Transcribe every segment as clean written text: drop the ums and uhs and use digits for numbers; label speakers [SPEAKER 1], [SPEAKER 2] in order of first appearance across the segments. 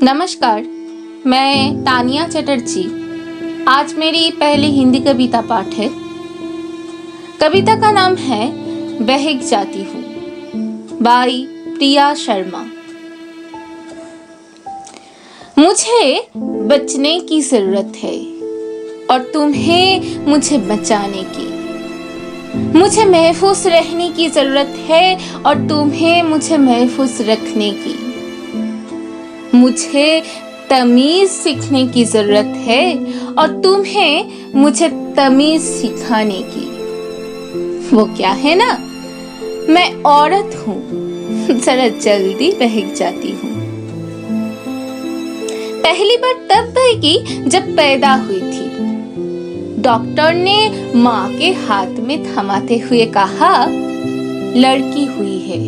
[SPEAKER 1] नमस्कार, मैं तानिया चटर्जी। आज मेरी पहली हिंदी कविता पाठ है। कविता का नाम है बहक जाती हूँ, बाई प्रिया शर्मा। मुझे बचने की जरूरत है और तुम्हें मुझे बचाने की। मुझे महफूज रहने की जरूरत है और तुम्हें मुझे महफूज रखने की। मुझे तमीज सीखने की जरूरत है और तुम्हें मुझे तमीज सिखाने की। वो क्या है ना, मैं औरत हूँ, जरा जल्दी बहक जाती हूँ। पहली बार तब बहकी जब पैदा हुई थी। डॉक्टर ने माँ के हाथ में थमाते हुए कहा, लड़की हुई है।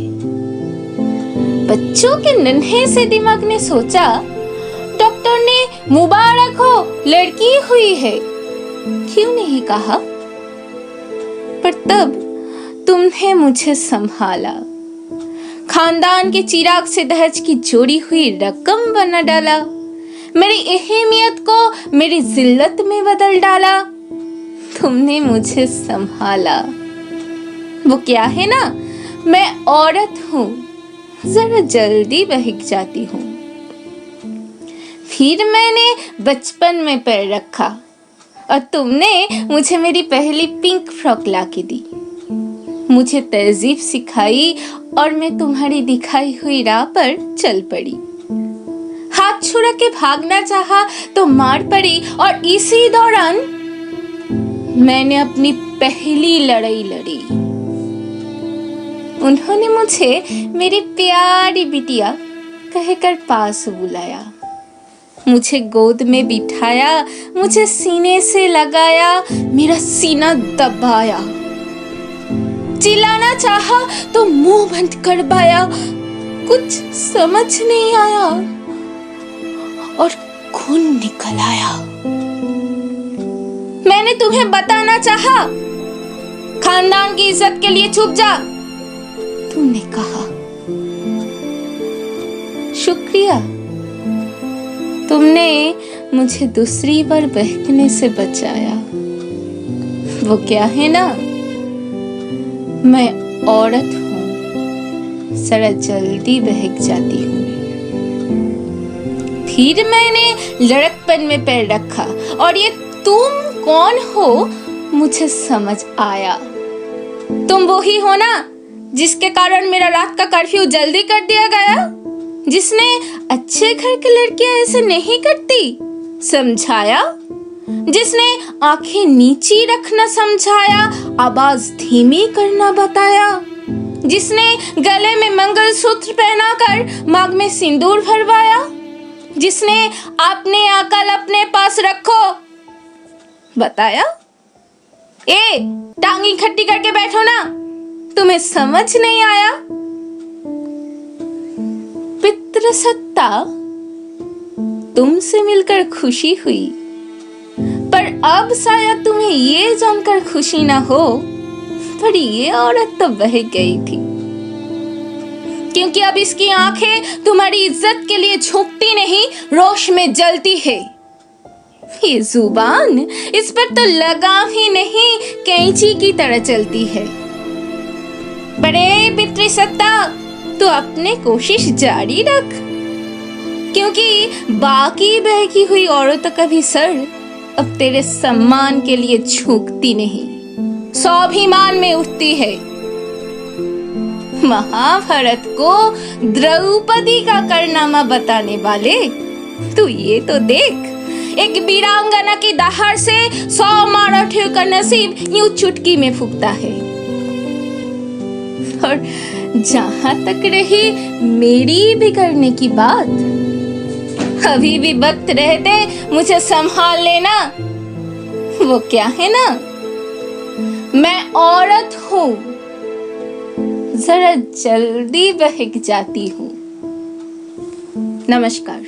[SPEAKER 1] बच्चों के नन्हे से दिमाग ने सोचा, डॉक्टर ने मुबारक हो, लड़की हुई है, क्यों नहीं कहा? पर तब तुमने मुझे संभाला, खानदान के चिराग से दहेज की जोड़ी हुई रकम बना डाला, मेरी अहमियत को मेरी जिल्लत में बदल डाला। तुमने मुझे संभाला। वो क्या है ना, मैं औरत हूँ, जरा जल्दी बहक जाती हूँ। फिर मैंने बचपन में पैर रखा और तुमने मुझे मेरी पहली पिंक फ्रॉक लाके दी। मुझे तहजीब सिखाई और मैं तुम्हारी दिखाई हुई राह पर चल पड़ी। हाथ छुड़ा के भागना चाहा तो मार पड़ी और इसी दौरान मैंने अपनी पहली लड़ाई लड़ी। उन्होंने मुझे मेरी प्यारी बिटिया कहकर पास बुलाया, मुझे गोद में बिठाया, मुझे सीने से लगाया, मेरा सीना दबाया। चिल्लाना चाहा तो मुंह बंद कर पाया। कुछ समझ नहीं आया और खून निकल आया। मैंने तुम्हें बताना चाहा, खानदान की इज्जत के लिए छुप जा, तुमने कहा। शुक्रिया, तुमने मुझे दूसरी बार बहकने से बचाया। वो क्या है ना, मैं औरत हूँ, जरा जल्दी बहक जाती हूँ। फिर मैंने लड़कपन में पैर रखा और ये तुम कौन हो मुझे समझ आया। तुम वही हो ना जिसके कारण मेरा रात का कर्फ्यू जल्दी कर दिया गया, जिसने अच्छे घर की लड़कियां ऐसे नहीं करती समझाया, जिसने आंखें नीची रखना समझाया, आवाज धीमी करना बताया, जिसने गले में मंगलसूत्र पहनाकर मांग में सिंदूर भरवाया, जिसने अपने अकल अपने पास रखो बताया। ए, टांग इकट्ठी करके बैठो ना, तुम्हें समझ नहीं आया? पितृसत्ता तुमसे मिलकर खुशी हुई, पर अब शायद तुम्हें ये जानकर खुशी ना हो, पर ये औरत तो बहक गई थी, क्योंकि अब इसकी आंखें तुम्हारी इज्जत के लिए झुकती नहीं, रोश में जलती है। ये जुबान, इस पर तो लगाम ही नहीं, कैंची की तरह चलती है। बड़े पितृसत्ता, तू अपने कोशिश जारी रख, क्योंकि बाकी बहकी हुई औरतों का भी सर अब तेरे सम्मान के लिए झुकती नहीं, स्वाभिमान में उठती है। महाभारत को द्रौपदी का कारनामा बताने वाले, तू ये तो देख, एक वीरांगना की दहाड़ से 100 मराठियों का नसीब यूं चुटकी में फूकता है। और जहां तक रही मेरी बिगड़ने की बात, अभी भी वक्त रहते मुझे संभाल लेना। वो क्या है ना, मैं औरत हूँ, जरा जल्दी बहक जाती हूँ। नमस्कार।